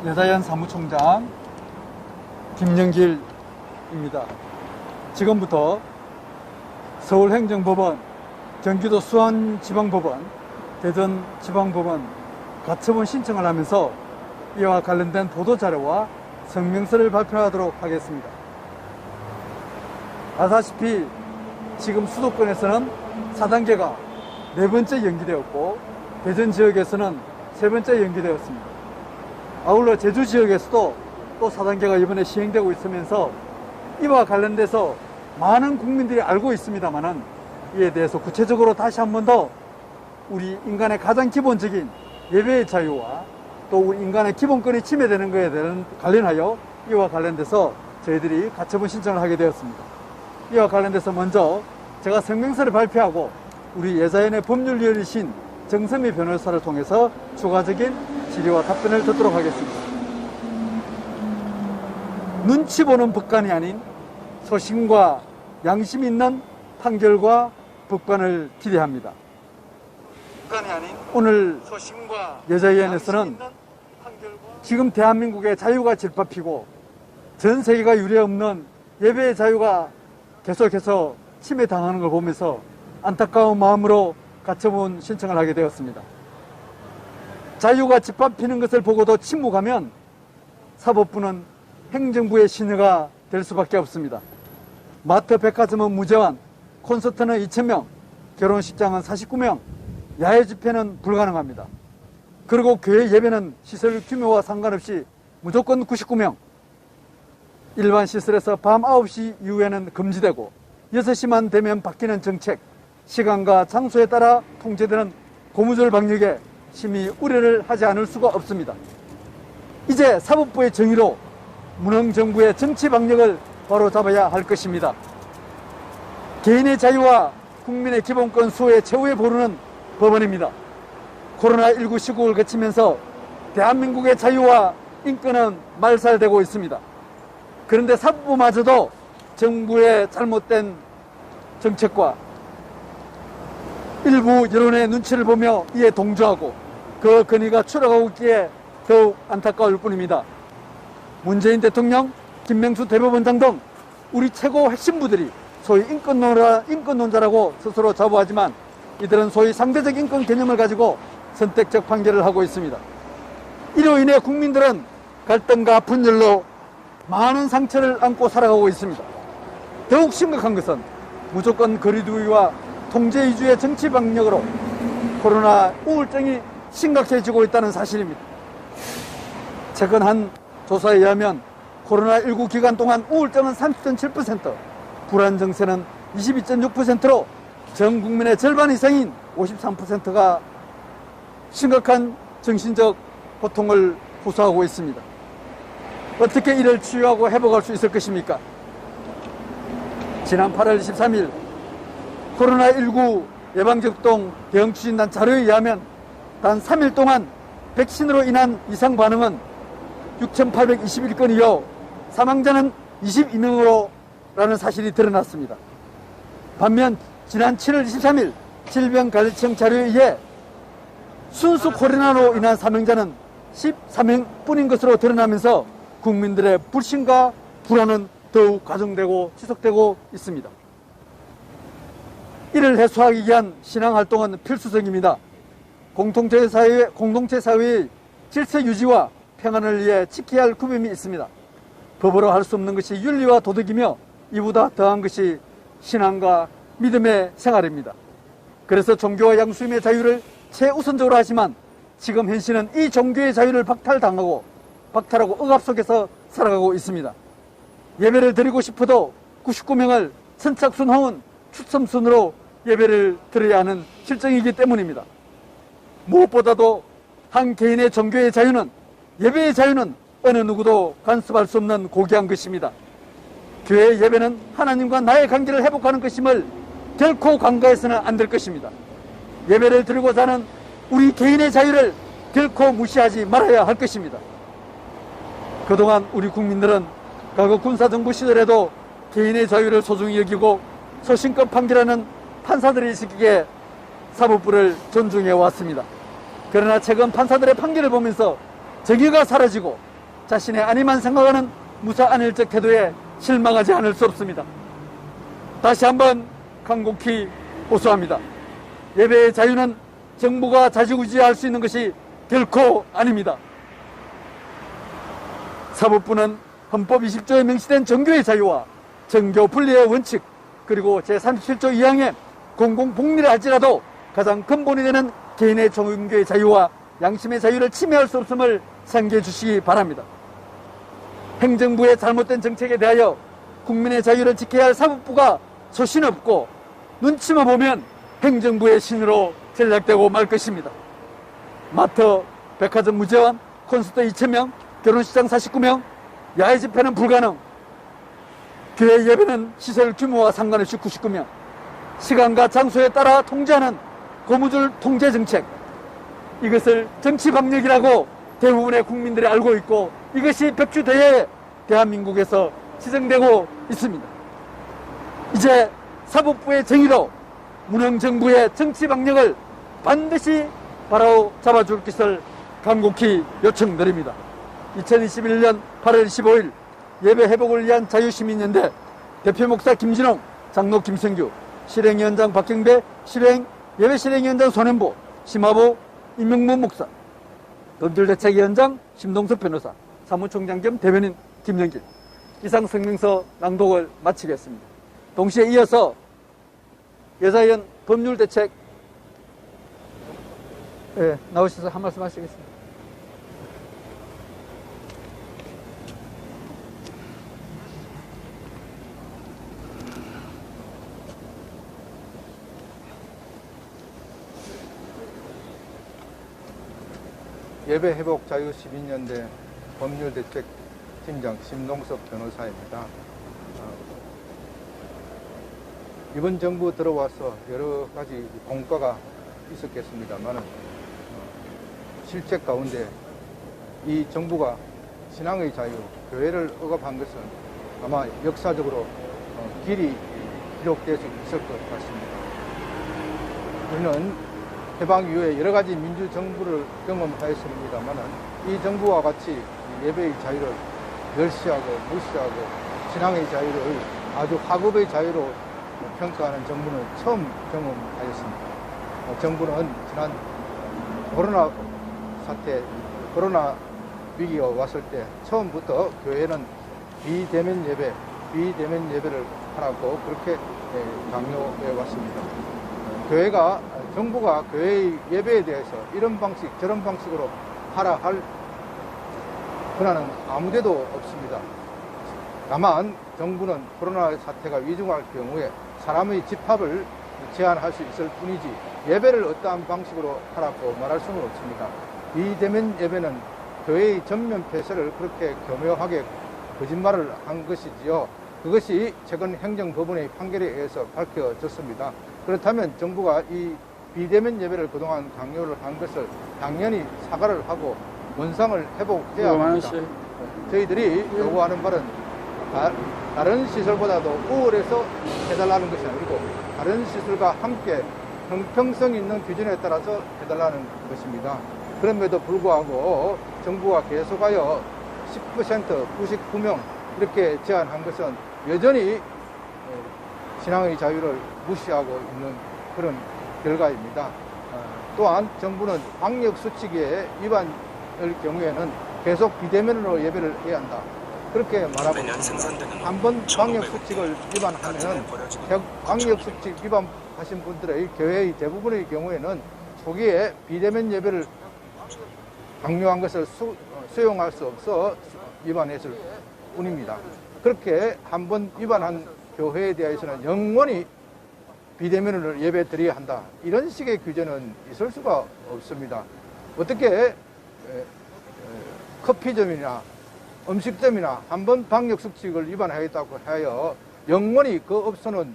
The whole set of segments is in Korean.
여자연 사무총장 김영길입니다. 지금부터 서울행정법원, 경기도 수원지방법원, 대전지방법원 가처분 신청을 하면서 이와 관련된 보도자료와 성명서를 발표하도록 하겠습니다. 아시다시피 지금 수도권에서는 4단계가 4번째 연기되었고 대전 지역에서는 3번째 연기되었습니다. 아울러 제주 지역에서도 또 4단계가 이번에 시행되고 있으면서 이와 관련돼서 많은 국민들이 알고 있습니다만은 이에 대해서 구체적으로 다시 한 번 더 우리 인간의 가장 기본적인 예배의 자유와 또 우리 인간의 기본권이 침해되는 것에 대한 관련하여 이와 관련돼서 저희들이 가처분 신청을 하게 되었습니다. 이와 관련돼서 먼저 제가 성명서를 발표하고 우리 여자연의 법률위원이신 정선미 변호사를 통해서 추가적인 질의와 답변을 듣도록 하겠습니다. 눈치 보는 법관이 아닌 소신과 양심 있는 판결과 법관을 기대합니다. 오늘 여자위원회에서는 지금 대한민국의 자유가 질밥히고 전 세계가 유례없는 예배의 자유가 계속해서 침해당하는 걸 보면서 안타까운 마음으로 가처분 신청을 하게 되었습니다. 자유가 짓밟히는 것을 보고도 침묵하면 사법부는 행정부의 신여가 될 수밖에 없습니다. 마트, 백화점은 무제한, 콘서트는 2,000명, 결혼식장은 49명, 야외 집회는 불가능합니다. 그리고 교회 예배는 시설 규모와 상관없이 무조건 99명, 일반 시설에서 밤 9시 이후에는 금지되고 6시만 되면 바뀌는 정책, 시간과 장소에 따라 통제되는 고무줄 방역에 심히 우려를 하지 않을 수가 없습니다. 이제 사법부의 정의로 문흥정부의 정치 방역을 바로잡아야 할 것입니다. 개인의 자유와 국민의 기본권 수호의 최후의 보루는 법원입니다. 코로나19 시국을 거치면서 대한민국의 자유와 인권은 말살되고 있습니다. 그런데 사법부마저도 정부의 잘못된 정책과 일부 여론의 눈치를 보며 이에 동조하고 그 근위가 추락하고 있기에 더욱 안타까울 뿐입니다. 문재인 대통령, 김명수 대법원장 등 우리 최고 핵심부들이 소위 인권론자라고 스스로 자부하지만 이들은 소위 상대적 인권 개념을 가지고 선택적 판결을 하고 있습니다. 이로 인해 국민들은 갈등과 분열로 많은 상처를 안고 살아가고 있습니다. 더욱 심각한 것은 무조건 거리두기와 통제 위주의 정치 방역으로 코로나 우울증이 심각해지고 있다는 사실입니다. 최근 한 조사에 의하면 코로나19 기간 동안 우울증은 30.7%, 불안 증세는 22.6%로 전 국민의 절반 이상인 53%가 심각한 정신적 고통을 호소하고 있습니다. 어떻게 이를 치유하고 회복할 수 있을 것입니까? 지난 8월 23일 코로나19 예방접종 대응추진단 자료에 의하면 단 3일 동안 백신으로 인한 이상 반응은 6,821건이요 사망자는 22명으로라는 사실이 드러났습니다. 반면 지난 7월 23일 질병관리청 자료에 의해 순수 코로나로 인한 사망자는 13명뿐인 것으로 드러나면서 국민들의 불신과 불안은 더욱 가중되고 지속되고 있습니다. 이를 해소하기 위한 신앙활동은 필수적입니다. 공동체 사회의 질서 유지와 평안을 위해 지켜야 할 구별이 있습니다. 법으로 할 수 없는 것이 윤리와 도덕이며 이보다 더한 것이 신앙과 믿음의 생활입니다. 그래서 종교와 양심의 자유를 최우선적으로 하지만 지금 현실은 이 종교의 자유를 박탈하고 억압 속에서 살아가고 있습니다. 예배를 드리고 싶어도 99명을 선착순 추첨순으로 예배를 드려야 하는 실정이기 때문입니다. 무엇보다도 한 개인의 종교의 자유는, 예배의 자유는 어느 누구도 간섭할 수 없는 고귀한 것입니다. 교회의 예배는 하나님과 나의 관계를 회복하는 것임을 결코 간과해서는 안 될 것입니다. 예배를 드리고자 하는 우리 개인의 자유를 결코 무시하지 말아야 할 것입니다. 그동안 우리 국민들은 과거 군사정부 시절에도 개인의 자유를 소중히 여기고 소신껏 판결하는 판사들이 있기에 사법부를 존중해 왔습니다. 그러나 최근 판사들의 판결을 보면서 정의가 사라지고 자신의 안위만 생각하는 무사안일적 태도에 실망하지 않을 수 없습니다. 다시 한번 간곡히 호소합니다. 예배의 자유는 정부가 자주구지할 수 있는 것이 결코 아닙니다. 사법부는 헌법 20조에 명시된 정교의 자유와 정교 분리의 원칙, 그리고 제37조 2항의 공공복리를 할지라도 가장 근본이 되는 개인의 종교의 자유와 양심의 자유를 침해할 수 없음을 상기해 주시기 바랍니다. 행정부의 잘못된 정책에 대하여 국민의 자유를 지켜야 할 사법부가 소신 없고 눈치만 보면 행정부의 신으로 전락되고 말 것입니다. 마트, 백화점 무제한, 콘서트 2,000명, 결혼식장 49명, 야외 집회는 불가능, 교회 예배는 시설 규모와 상관없이 99명, 시간과 장소에 따라 통제하는 고무줄 통제 정책, 이것을 정치방역이라고 대부분의 국민들이 알고 있고 이것이 벽주대에 대한민국에서 지정되고 있습니다. 이제 사법부의 정의로 문영정부의 정치방역을 반드시 바로잡아줄 것을 간곡히 요청드립니다. 2021년 8월 15일 예배 회복을 위한 자유시민연대 대표 목사 김진홍, 장로 김성규, 실행위원장 박경배, 예배 실행위원장 손현보, 심화부 임명문 목사, don들대책위원장 심동섭 변호사, 사무총장 겸 대변인 김영길. 이상 성명서 낭독을 마치겠습니다. 동시에 이어서 여자위원 법률대책 나오셔서 한 말씀 하시겠습니다. 예배회복 자유시민연대 법률대책팀장 심동섭 변호사입니다. 이번 정부 들어와서 여러 가지 공과가 있었겠습니다만 실책 가운데 이 정부가 신앙의 자유, 교회를 억압한 것은 아마 역사적으로 길이 기록될 수 있을 것 같습니다. 우리는 해방 이후에 여러 가지 민주정부를 경험하였습니다만 이 정부와 같이 예배의 자유를 멸시하고 무시하고 신앙의 자유를 아주 하급의 자유로 평가하는 정부는 처음 경험하였습니다. 정부는 지난 코로나 사태, 코로나 위기가 왔을 때 처음부터 교회는 비대면 예배를 하라고 그렇게 강요해 왔습니다. 정부가 교회의 예배에 대해서 이런 방식 저런 방식으로 하라 할 권한은 아무데도 없습니다. 다만 정부는 코로나 사태가 위중할 경우에 사람의 집합을 제한할 수 있을 뿐이지 예배를 어떠한 방식으로 하라고 말할 수는 없습니다. 비대면 예배는 교회의 전면 폐쇄를 그렇게 교묘하게 거짓말을 한 것이지요. 그것이 최근 행정법원의 판결에 의해서 밝혀졌습니다. 그렇다면 정부가 이 비대면 예배를 그동안 강요를 한 것을 당연히 사과를 하고 원상을 회복해야 합니다. 저희들이 요구하는 바는 다른 시설보다도 우월해서 해달라는 것이 아니고 다른 시설과 함께 형평성 있는 기준에 따라서 해달라는 것입니다. 그럼에도 불구하고 정부가 계속하여 10%, 99명 이렇게 제한한 것은 여전히 신앙의 자유를 무시하고 있는 그런 결과입니다. 또한 정부는 방역수칙에 위반일 경우에는 계속 비대면으로 예배를 해야 한다. 그렇게 말하고 있습니다. 한번 방역수칙을 위반하면 방역수칙 위반하신 분들의 교회의 대부분의 경우에는 초기에 비대면 예배를 강요한 것을 수용할 수 없어 위반했을 뿐입니다. 그렇게 한번 위반한 교회에 대해서는 영원히 비대면을 예배 드려야 한다. 이런 식의 규제는 있을 수가 없습니다. 어떻게 커피점이나 음식점이나 한번 방역수칙을 위반하겠다고 하여 영원히 그 업소는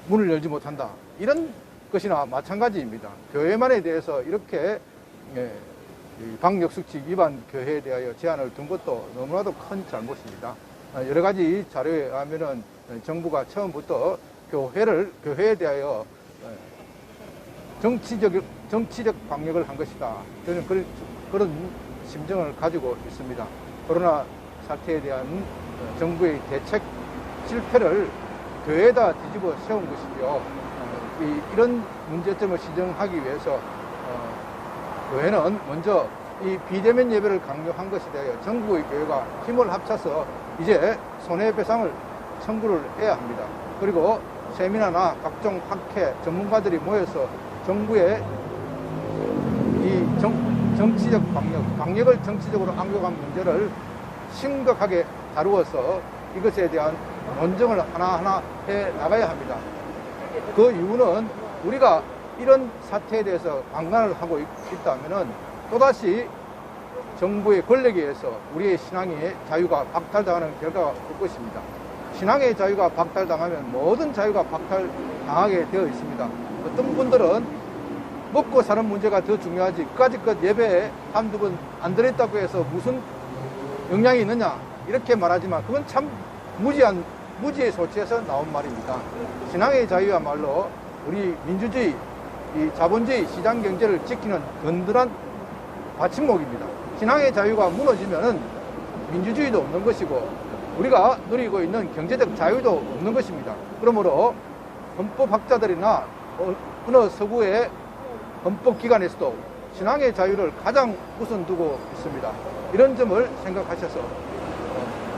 문을 열지 못한다. 이런 것이나 마찬가지입니다. 교회만에 대해서 이렇게 방역수칙 위반 교회에 대하여 제한을 둔 것도 너무나도 큰 잘못입니다. 여러 가지 자료에 의하면은 정부가 처음부터 교회에 대하여 정치적 방역을 한 것이다. 저는 그런 심정을 가지고 있습니다. 코로나 사태에 대한 정부의 대책 실패를 교회에다 뒤집어 세운 것이고요. 이런 문제점을 시정하기 위해서 교회는 먼저 이 비대면 예배를 강요한 것에 대하여 전국의 교회가 힘을 합쳐서 이제 손해배상을 청구를 해야 합니다. 그리고 세미나나 각종 학회 전문가들이 모여서 정부의 이 정치적 방역을 정치적으로 악용한 문제를 심각하게 다루어서 이것에 대한 논쟁을 하나하나 해 나가야 합니다. 그 이유는 우리가 이런 사태에 대해서 방관을 하고 있다면은 또다시 정부의 권력에 의해서 우리의 신앙의 자유가 박탈당하는 결과가 올 것입니다. 신앙의 자유가 박탈당하면 모든 자유가 박탈당하게 되어 있습니다. 어떤 분들은 먹고 사는 문제가 더 중요하지 그까짓 예배에 한두 번 안 들었다고 해서 무슨 영향이 있느냐 이렇게 말하지만 그건 참 무지의 소치에서 나온 말입니다. 신앙의 자유야말로 우리 민주주의, 이 자본주의 시장 경제를 지키는 든든한 받침목입니다. 신앙의 자유가 무너지면은 민주주의도 없는 것이고 우리가 누리고 있는 경제적 자유도 없는 것입니다. 그러므로 헌법학자들이나 어느 서구의 헌법기관에서도 신앙의 자유를 가장 우선 두고 있습니다. 이런 점을 생각하셔서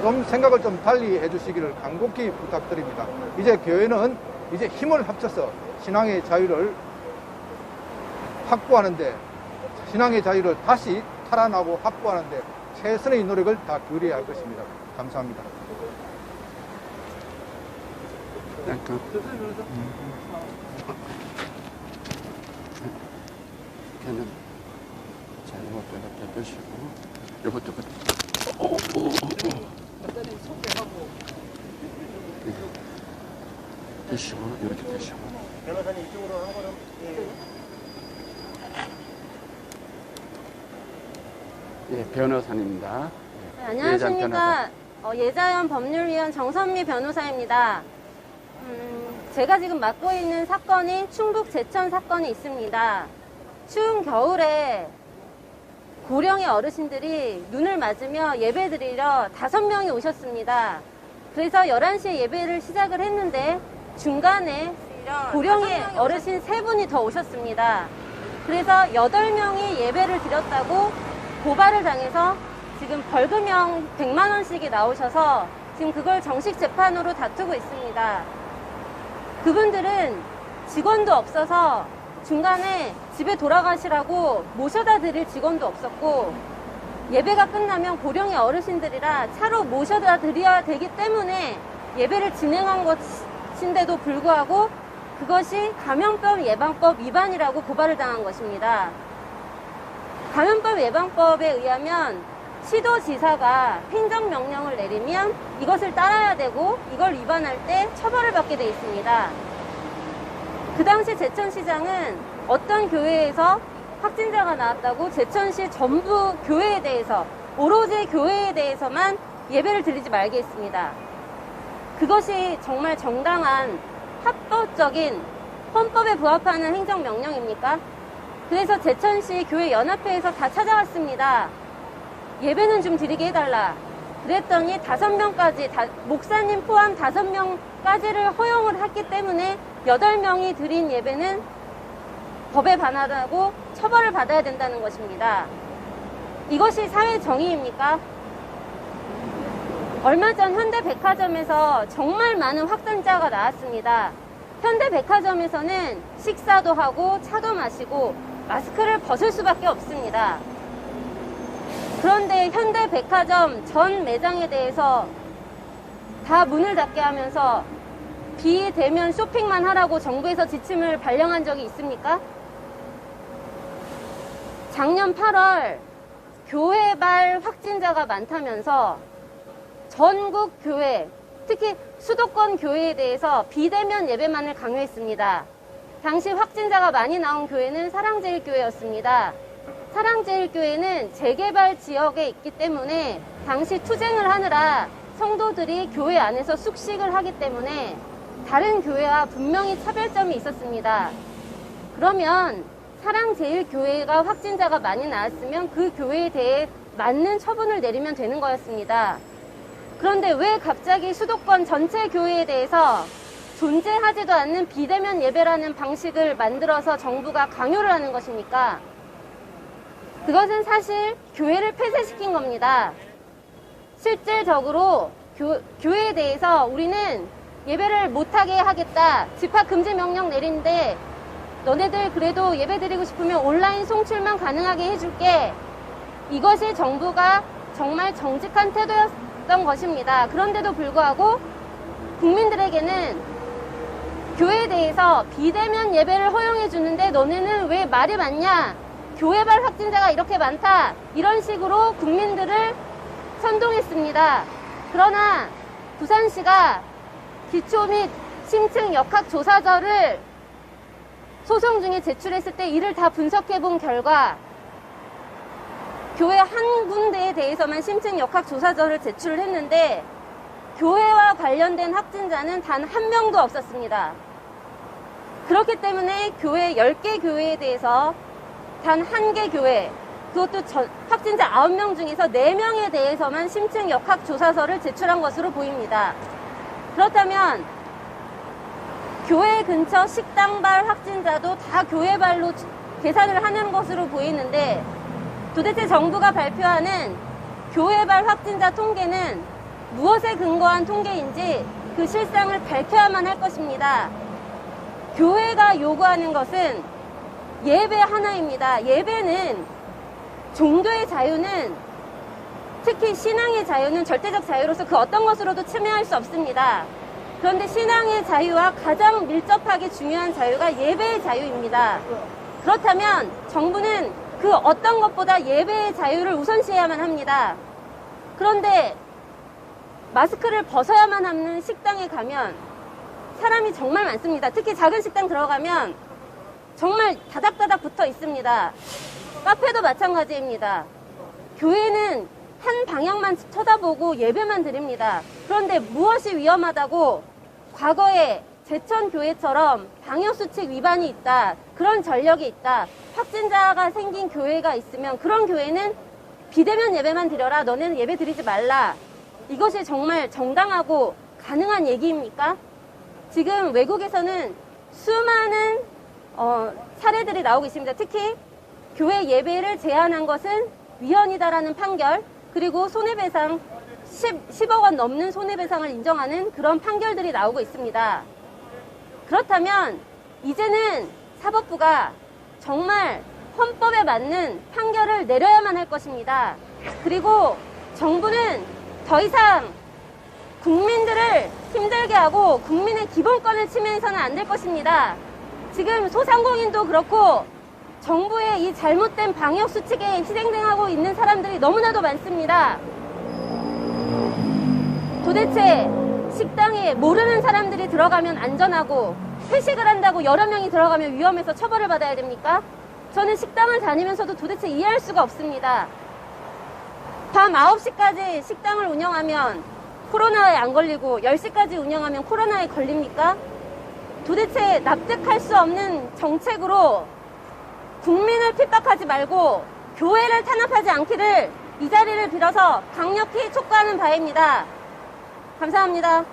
좀 생각을 좀 달리 해주시기를 간곡히 부탁드립니다. 이제 교회는 이제 힘을 합쳐서 신앙의 자유를 확보하는데 신앙의 자유를 다시 탈환하고 확보하는데 최선의 노력을 다 기울여야 할 것입니다. 감사합니다. 걔는 자 이것도 이렇게 드시고 이것도 드시고 이렇게 드시고 변호사님 이쪽으로 한 거는 예 변호사입니다. 네, 안녕하십니까. 변호사. 예자연 법률위원 정선미 변호사입니다. 제가 지금 맡고 있는 사건이 충북 제천 사건이 있습니다. 추운 겨울에 고령의 어르신들이 눈을 맞으며 예배 드리러 5명이 오셨습니다. 그래서 11시에 예배를 시작을 했는데 중간에 고령의 어르신 3분이 더 오셨습니다. 그래서 8명이 예배를 드렸다고 고발을 당해서 지금 벌금형 100만 원씩이 나오셔서 지금 그걸 정식 재판으로 다투고 있습니다. 그분들은 직원도 없어서 중간에 집에 돌아가시라고 모셔다 드릴 직원도 없었고 예배가 끝나면 고령의 어르신들이라 차로 모셔다 드려야 되기 때문에 예배를 진행한 것인데도 불구하고 그것이 감염병 예방법 위반이라고 고발을 당한 것입니다. 감염병 예방법에 의하면 시도지사가 행정명령을 내리면 이것을 따라야 되고 이걸 위반할 때 처벌을 받게 되어 있습니다. 그 당시 제천시장은 어떤 교회에서 확진자가 나왔다고 제천시 전부 교회에 대해서 오로지 교회에 대해서만 예배를 드리지 말게 했습니다. 그것이 정말 정당한 합법적인 헌법에 부합하는 행정명령입니까? 그래서 제천시 교회 연합회에서 다 찾아왔습니다. 예배는 좀 드리게 해달라. 그랬더니 5명까지, 목사님 포함 5명까지를 허용을 했기 때문에 8명이 드린 예배는 법에 반하다고 처벌을 받아야 된다는 것입니다. 이것이 사회 정의입니까? 얼마 전 현대백화점에서 정말 많은 확진자가 나왔습니다. 현대백화점에서는 식사도 하고 차도 마시고 마스크를 벗을 수밖에 없습니다. 그런데 현대백화점 전 매장에 대해서 다 문을 닫게 하면서 비대면 쇼핑만 하라고 정부에서 지침을 발령한 적이 있습니까? 작년 8월 교회발 확진자가 많다면서 전국 교회, 특히 수도권 교회에 대해서 비대면 예배만을 강요했습니다. 당시 확진자가 많이 나온 교회는 사랑제일교회였습니다. 사랑제일교회는 재개발 지역에 있기 때문에 당시 투쟁을 하느라 성도들이 교회 안에서 숙식을 하기 때문에 다른 교회와 분명히 차별점이 있었습니다. 그러면 사랑제일교회가 확진자가 많이 나왔으면 그 교회에 대해 맞는 처분을 내리면 되는 거였습니다. 그런데 왜 갑자기 수도권 전체 교회에 대해서 존재하지도 않는 비대면 예배라는 방식을 만들어서 정부가 강요를 하는 것입니까? 그것은 사실 교회를 폐쇄시킨 겁니다. 실질적으로 교회에 대해서 우리는 예배를 못하게 하겠다, 집합금지 명령 내린데 너네들 그래도 예배 드리고 싶으면 온라인 송출만 가능하게 해줄게. 이것이 정부가 정말 정직한 태도였던 것입니다. 그런데도 불구하고 국민들에게는 교회에 대해서 비대면 예배를 허용해 주는데 너네는 왜 말이 많냐? 교회발 확진자가 이렇게 많다. 이런 식으로 국민들을 선동했습니다. 그러나 부산시가 기초 및 심층 역학조사서를 소송 중에 제출했을 때 이를 다 분석해 본 결과 교회 한 군데에 대해서만 심층 역학조사서를 제출을 했는데 교회와 관련된 확진자는 단 한 명도 없었습니다. 그렇기 때문에 교회 10개 교회에 대해서 단 한 개 교회, 그것도 확진자 9명 중에서 4명에 대해서만 심층 역학조사서를 제출한 것으로 보입니다. 그렇다면 교회 근처 식당발 확진자도 다 교회발로 계산을 하는 것으로 보이는데 도대체 정부가 발표하는 교회발 확진자 통계는 무엇에 근거한 통계인지 그 실상을 밝혀야만 할 것입니다. 교회가 요구하는 것은 예배 하나입니다. 예배는 종교의 자유는 특히 신앙의 자유는 절대적 자유로서 그 어떤 것으로도 침해할 수 없습니다. 그런데 신앙의 자유와 가장 밀접하게 중요한 자유가 예배의 자유입니다. 그렇다면 정부는 그 어떤 것보다 예배의 자유를 우선시해야만 합니다. 그런데 마스크를 벗어야만 하는 식당에 가면 사람이 정말 많습니다. 특히 작은 식당 들어가면 정말 다닥다닥 붙어 있습니다. 카페도 마찬가지입니다. 교회는 한 방향만 쳐다보고 예배만 드립니다. 그런데 무엇이 위험하다고 과거에 제천교회처럼 방역수칙 위반이 있다, 그런 전력이 있다, 확진자가 생긴 교회가 있으면 그런 교회는 비대면 예배만 드려라, 너네는 예배 드리지 말라. 이것이 정말 정당하고 가능한 얘기입니까? 지금 외국에서는 수많은 사례들이 나오고 있습니다. 특히 교회 예배를 제한한 것은 위헌이다라는 판결, 그리고 손해배상 10억 원 넘는 손해배상을 인정하는 그런 판결들이 나오고 있습니다. 그렇다면 이제는 사법부가 정말 헌법에 맞는 판결을 내려야만 할 것입니다. 그리고 정부는 더 이상 국민들을 힘들게 하고 국민의 기본권을 침해해서는 안 될 것입니다. 지금 소상공인도 그렇고 정부의 이 잘못된 방역 수칙에 희생당하고 있는 사람들이 너무나도 많습니다. 도대체 식당에 모르는 사람들이 들어가면 안전하고 회식을 한다고 여러 명이 들어가면 위험해서 처벌을 받아야 됩니까? 저는 식당을 다니면서도 도대체 이해할 수가 없습니다. 밤 9시까지 식당을 운영하면 코로나에 안 걸리고 10시까지 운영하면 코로나에 걸립니까? 도대체 납득할 수 없는 정책으로 국민을 핍박하지 말고 교회를 탄압하지 않기를 이 자리를 빌어서 강력히 촉구하는 바입니다. 감사합니다.